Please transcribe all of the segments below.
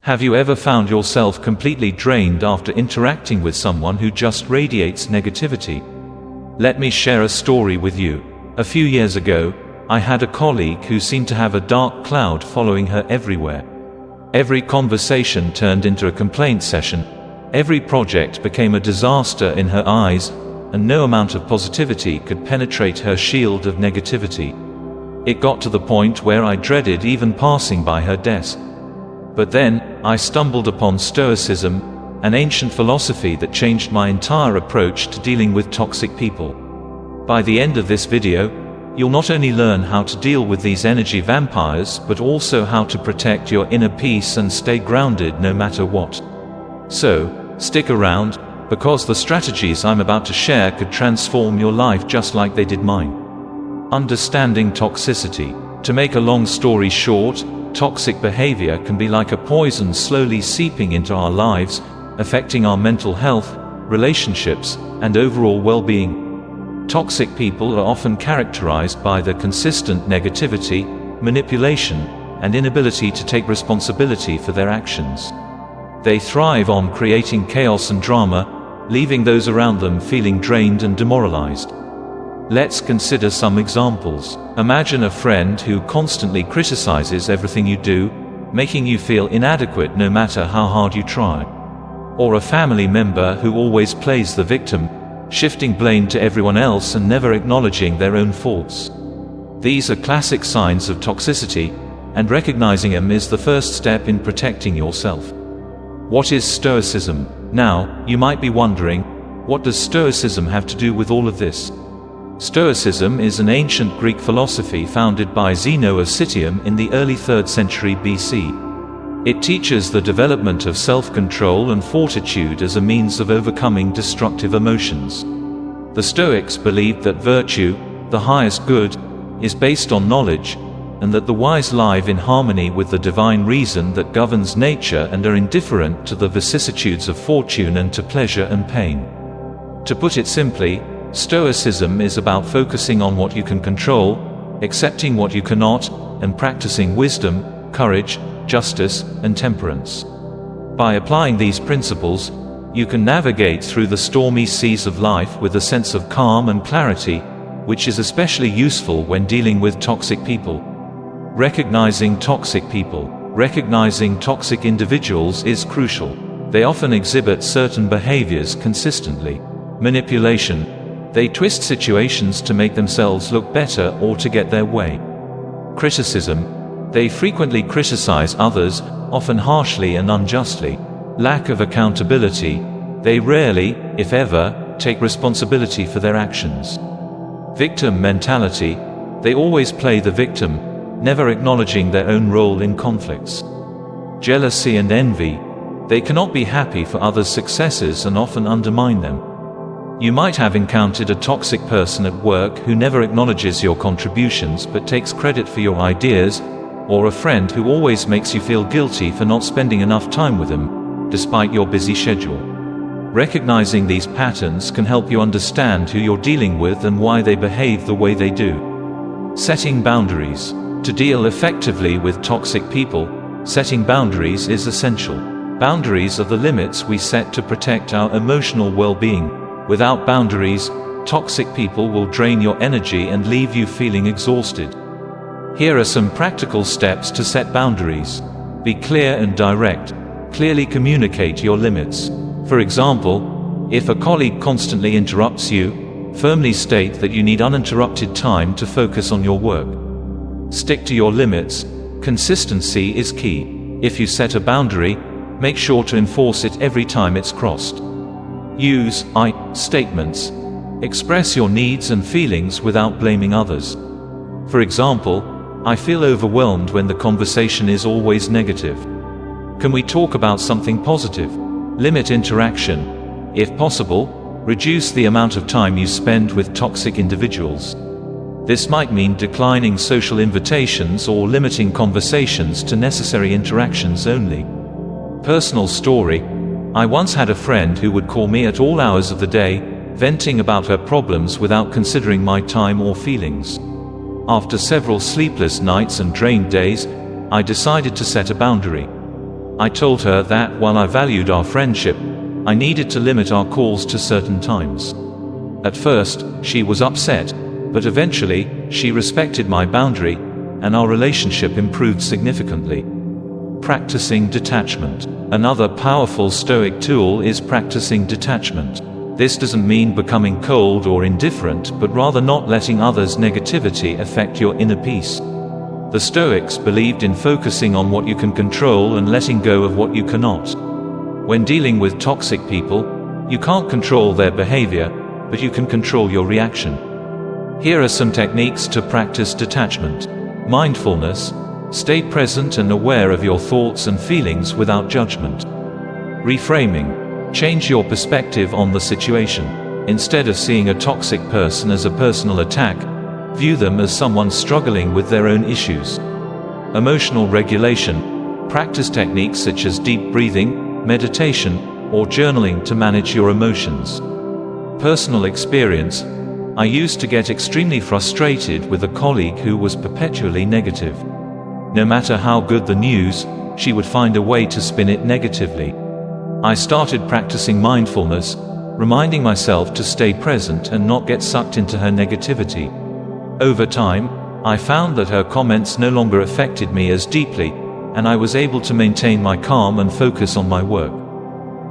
Have you ever found yourself completely drained after interacting with someone who just radiates negativity? Let me share a story with you. A few years ago, I had a colleague who seemed to have a dark cloud following her everywhere. Every conversation turned into a complaint session, every project became a disaster in her eyes, and no amount of positivity could penetrate her shield of negativity. It got to the point where I dreaded even passing by her desk. But then, I stumbled upon Stoicism, an ancient philosophy that changed my entire approach to dealing with toxic people. By the end of this video, you'll not only learn how to deal with these energy vampires, but also how to protect your inner peace and stay grounded no matter what. So, stick around, because the strategies I'm about to share could transform your life just like they did mine. Understanding toxicity. To make a long story short, toxic behavior can be like a poison slowly seeping into our lives, affecting our mental health, relationships, and overall well-being. Toxic people are often characterized by their consistent negativity, manipulation, and inability to take responsibility for their actions. They thrive on creating chaos and drama, leaving those around them feeling drained and demoralized. Let's consider some examples. Imagine a friend who constantly criticizes everything you do, making you feel inadequate no matter how hard you try. Or a family member who always plays the victim, shifting blame to everyone else and never acknowledging their own faults. These are classic signs of toxicity, and recognizing them is the first step in protecting yourself. What is Stoicism? Now, you might be wondering, what does Stoicism have to do with all of this? Stoicism is an ancient Greek philosophy founded by Zeno of Citium in the early 3rd century BC. It teaches the development of self-control and fortitude as a means of overcoming destructive emotions. The Stoics believed that virtue, the highest good, is based on knowledge, and that the wise live in harmony with the divine reason that governs nature and are indifferent to the vicissitudes of fortune and to pleasure and pain. To put it simply, Stoicism is about focusing on what you can control, accepting what you cannot, and practicing wisdom, courage, justice, and temperance. By applying these principles, you can navigate through the stormy seas of life with a sense of calm and clarity, which is especially useful when dealing with toxic people. Recognizing toxic people. Recognizing toxic individuals is crucial. They often exhibit certain behaviors consistently. Manipulation. They twist situations to make themselves look better or to get their way. Criticism. They frequently criticize others, often harshly and unjustly. Lack of accountability. They rarely, if ever, take responsibility for their actions. Victim mentality. They always play the victim, never acknowledging their own role in conflicts. Jealousy and envy. They cannot be happy for others' successes and often undermine them. You might have encountered a toxic person at work who never acknowledges your contributions but takes credit for your ideas, or a friend who always makes you feel guilty for not spending enough time with them, despite your busy schedule. Recognizing these patterns can help you understand who you're dealing with and why they behave the way they do. Setting boundaries. To deal effectively with toxic people, setting boundaries is essential. Boundaries are the limits we set to protect our emotional well-being. Without boundaries, toxic people will drain your energy and leave you feeling exhausted. Here are some practical steps to set boundaries. Be clear and direct. Clearly communicate your limits. For example, if a colleague constantly interrupts you, firmly state that you need uninterrupted time to focus on your work. Stick to your limits. Consistency is key. If you set a boundary, make sure to enforce it every time it's crossed. Use I statements. Express your needs and feelings without blaming others. For example, I feel overwhelmed when the conversation is always negative. Can we talk about something positive? Limit interaction. If possible, reduce the amount of time you spend with toxic individuals. This might mean declining social invitations or limiting conversations to necessary interactions only. Personal story. I once had a friend who would call me at all hours of the day, venting about her problems without considering my time or feelings. After several sleepless nights and drained days, I decided to set a boundary. I told her that while I valued our friendship, I needed to limit our calls to certain times. At first, she was upset, but eventually, she respected my boundary, and our relationship improved significantly. Practicing detachment. Another powerful Stoic tool is practicing detachment. This doesn't mean becoming cold or indifferent, but rather not letting others' negativity affect your inner peace. The Stoics believed in focusing on what you can control and letting go of what you cannot. When dealing with toxic people, you can't control their behavior, but you can control your reaction. Here are some techniques to practice detachment. Mindfulness. Stay present and aware of your thoughts and feelings without judgment. Reframing. Change your perspective on the situation. Instead of seeing a toxic person as a personal attack, view them as someone struggling with their own issues. Emotional regulation. Practice techniques such as deep breathing, meditation, or journaling to manage your emotions. Personal experience. I used to get extremely frustrated with a colleague who was perpetually negative. No matter how good the news, she would find a way to spin it negatively. I started practicing mindfulness, reminding myself to stay present and not get sucked into her negativity. Over time, I found that her comments no longer affected me as deeply, and I was able to maintain my calm and focus on my work.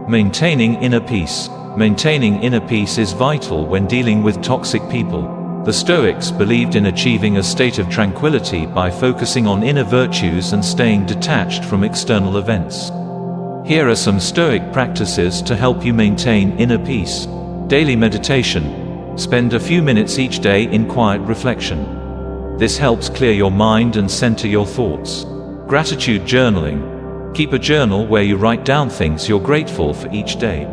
Maintaining inner peace. Maintaining inner peace is vital when dealing with toxic people. The Stoics believed in achieving a state of tranquility by focusing on inner virtues and staying detached from external events. Here are some Stoic practices to help you maintain inner peace. Daily meditation. Spend a few minutes each day in quiet reflection. This helps clear your mind and center your thoughts. Gratitude journaling. Keep a journal where you write down things you're grateful for each day.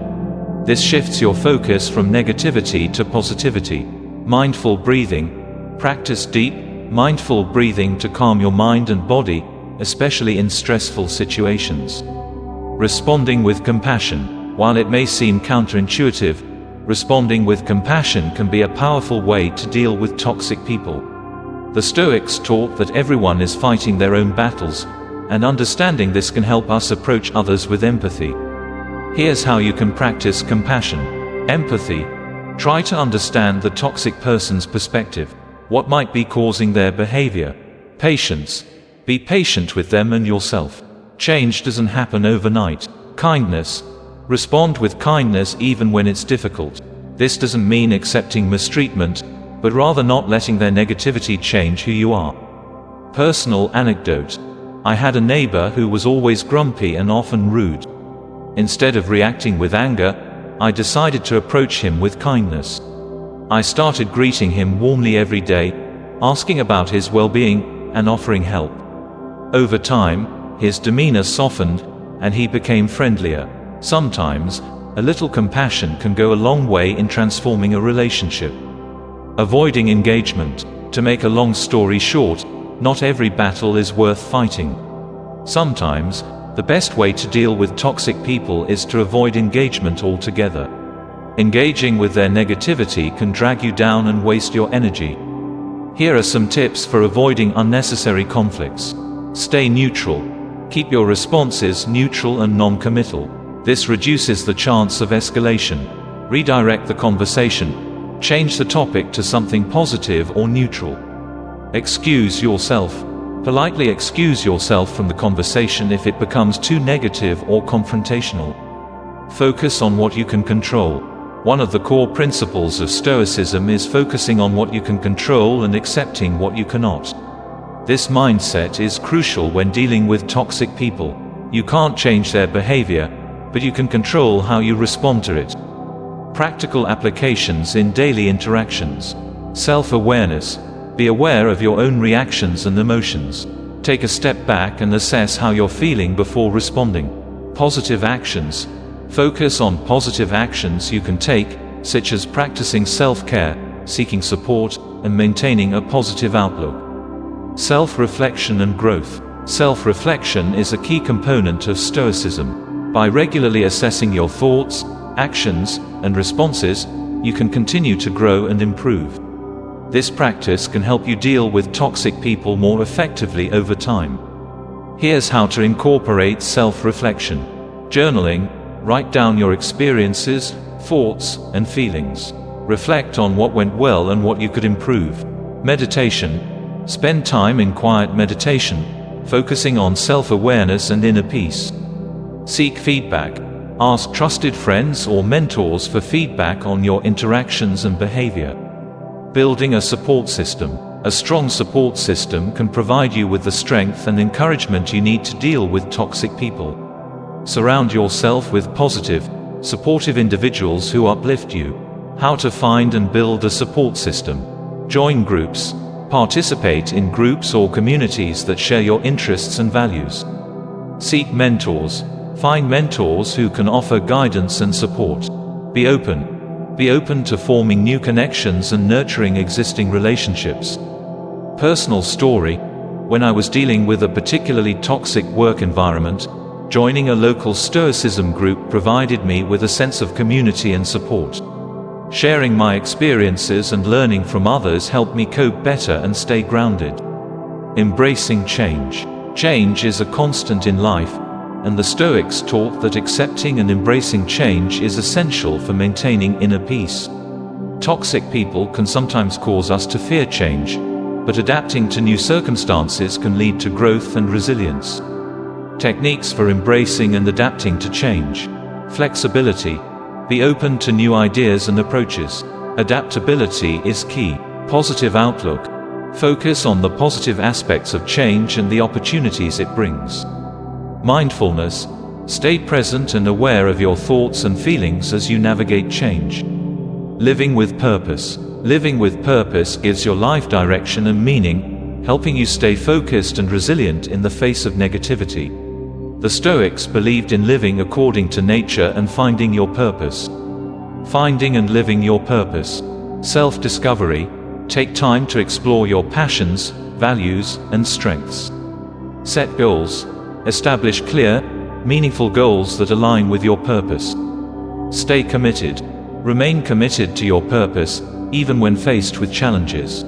This shifts your focus from negativity to positivity. Mindful breathing. Practice deep, mindful breathing to calm your mind and body, especially in stressful situations. Responding with compassion. While it may seem counterintuitive, responding with compassion can be a powerful way to deal with toxic people. The Stoics taught that everyone is fighting their own battles, and understanding this can help us approach others with empathy. Here's how you can practice compassion. Empathy. Try to understand the toxic person's perspective. What might be causing their behavior? Patience. Be patient with them and yourself. Change doesn't happen overnight. Kindness. Respond with kindness even when it's difficult. This doesn't mean accepting mistreatment, but rather not letting their negativity change who you are. Personal anecdote. I had a neighbor who was always grumpy and often rude. Instead of reacting with anger, I decided to approach him with kindness. I started greeting him warmly every day, asking about his well-being, and offering help. Over time, his demeanor softened, and he became friendlier. Sometimes, a little compassion can go a long way in transforming a relationship. Avoiding engagement. To make a long story short, not every battle is worth fighting. Sometimes, the best way to deal with toxic people is to avoid engagement altogether. Engaging with their negativity can drag you down and waste your energy. Here are some tips for avoiding unnecessary conflicts. Stay neutral. Keep your responses neutral and non-committal. This reduces the chance of escalation. Redirect the conversation. Change the topic to something positive or neutral. Excuse yourself. Politely excuse yourself from the conversation if it becomes too negative or confrontational. Focus on what you can control. One of the core principles of Stoicism is focusing on what you can control and accepting what you cannot. This mindset is crucial when dealing with toxic people. You can't change their behavior, but you can control how you respond to it. Practical applications in daily interactions. Self-awareness. Be aware of your own reactions and emotions. Take a step back and assess how you're feeling before responding. Positive actions. Focus on positive actions you can take, such as practicing self-care, seeking support, and maintaining a positive outlook. Self-reflection and growth. Self-reflection is a key component of Stoicism. By regularly assessing your thoughts, actions, and responses, you can continue to grow and improve. This practice can help you deal with toxic people more effectively over time. Here's how to incorporate self-reflection. Journaling. Write down your experiences, thoughts, and feelings. Reflect on what went well and what you could improve. Meditation. Spend time in quiet meditation, focusing on self-awareness and inner peace. Seek feedback. Ask trusted friends or mentors for feedback on your interactions and behavior. Building a support system. A strong support system can provide you with the strength and encouragement you need to deal with toxic people. Surround yourself with positive, supportive individuals who uplift you. How to find and build a support system. Join groups. Participate in groups or communities that share your interests and values. Seek mentors. Find mentors who can offer guidance and support. Be open. Be open to forming new connections and nurturing existing relationships. Personal story. When I was dealing with a particularly toxic work environment, joining a local Stoicism group provided me with a sense of community and support. Sharing my experiences and learning from others helped me cope better and stay grounded. Embracing change. Change is a constant in life, and the Stoics taught that accepting and embracing change is essential for maintaining inner peace. Toxic people can sometimes cause us to fear change, but adapting to new circumstances can lead to growth and resilience. Techniques for embracing and adapting to change. Flexibility. Be open to new ideas and approaches. Adaptability is key. Positive outlook. Focus on the positive aspects of change and the opportunities it brings. Mindfulness. Stay present and aware of your thoughts and feelings as you navigate change. Living with purpose. Living with purpose gives your life direction and meaning, helping you stay focused and resilient in the face of negativity. The Stoics believed in living according to nature and finding your purpose. Finding and living your purpose. Self-discovery. Take time to explore your passions, values, and strengths. Set goals. Establish clear, meaningful goals that align with your purpose. Stay committed. Remain committed to your purpose, even when faced with challenges.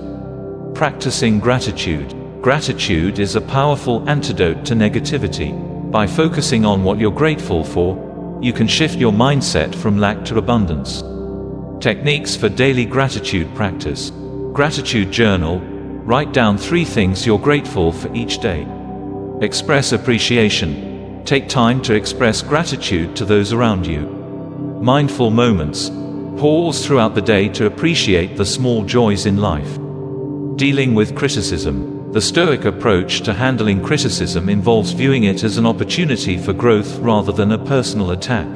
Practicing gratitude. Gratitude is a powerful antidote to negativity. By focusing on what you're grateful for, you can shift your mindset from lack to abundance. Techniques for daily gratitude practice. Gratitude journal. Write down 3 things you're grateful for each day. Express appreciation. Take time to express gratitude to those around you. Mindful moments. Pause throughout the day to appreciate the small joys in life. Dealing with criticism. The Stoic approach to handling criticism involves viewing it as an opportunity for growth rather than a personal attack.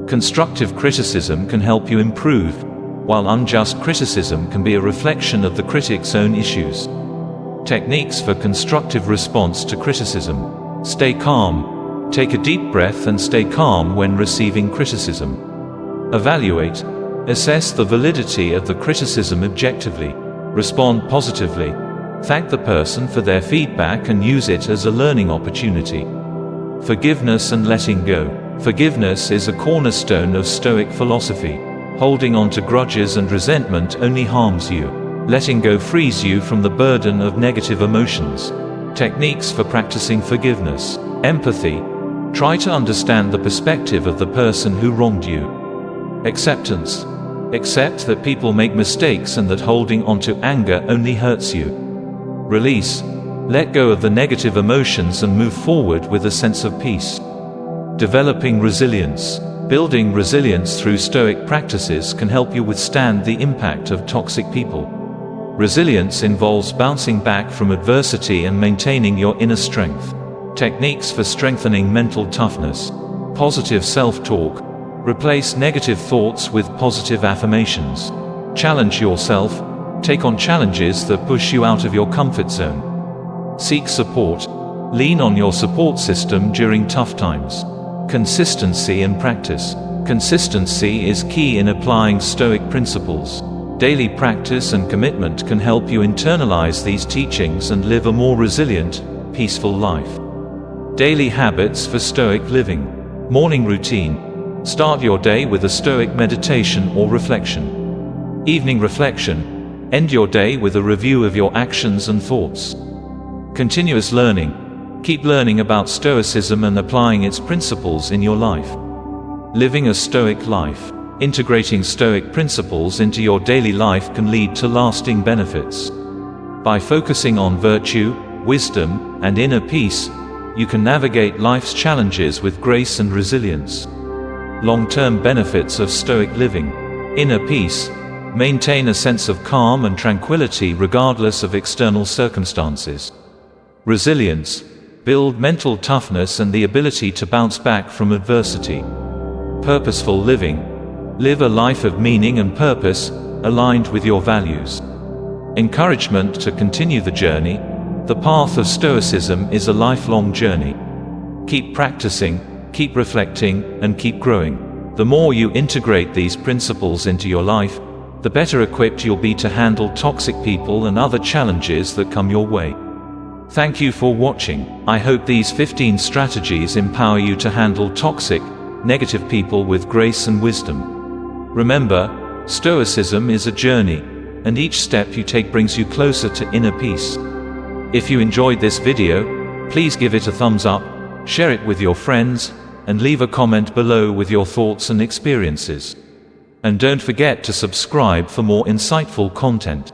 Constructive criticism can help you improve, while unjust criticism can be a reflection of the critic's own issues. Techniques for constructive response to criticism. Stay calm. Take a deep breath and stay calm when receiving criticism. Evaluate. Assess the validity of the criticism objectively. Respond positively. Thank the person for their feedback and use it as a learning opportunity. Forgiveness and letting go. Forgiveness is a cornerstone of Stoic philosophy. Holding on to grudges and resentment only harms you. Letting go frees you from the burden of negative emotions. Techniques for practicing forgiveness. Empathy. Try to understand the perspective of the person who wronged you. Acceptance. Accept that people make mistakes and that holding on to anger only hurts you. Release. Let go of the negative emotions and move forward with a sense of peace. Developing resilience. Building resilience through Stoic practices can help you withstand the impact of toxic people. Resilience involves bouncing back from adversity and maintaining your inner strength. Techniques for strengthening mental toughness. Positive self-talk. Replace negative thoughts with positive affirmations. Challenge yourself. Take on challenges that push you out of your comfort zone. Seek support. Lean on your support system during tough times. Consistency and practice. Consistency is key in applying Stoic principles. Daily practice and commitment can help you internalize these teachings and live a more resilient, peaceful life. Daily habits for Stoic living. Morning routine. Start your day with a Stoic meditation or reflection. Evening reflection. End your day with a review of your actions and thoughts. Continuous learning. Keep learning about Stoicism and applying its principles in your life. Living a Stoic life. Integrating Stoic principles into your daily life can lead to lasting benefits. By focusing on virtue, wisdom, and inner peace, you can navigate life's challenges with grace and resilience. Long-term benefits of Stoic living. Inner peace. Maintain a sense of calm and tranquility regardless of external circumstances. Resilience. Build mental toughness and the ability to bounce back from adversity. Purposeful living. Live a life of meaning and purpose, aligned with your values. Encouragement to continue the journey. The path of Stoicism is a lifelong journey. Keep practicing, keep reflecting, and keep growing. The more you integrate these principles into your life, the better equipped you'll be to handle toxic people and other challenges that come your way. Thank you for watching. I hope these 15 strategies empower you to handle toxic, negative people with grace and wisdom. Remember, Stoicism is a journey, and each step you take brings you closer to inner peace. If you enjoyed this video, please give it a thumbs up, share it with your friends, and leave a comment below with your thoughts and experiences. And don't forget to subscribe for more insightful content.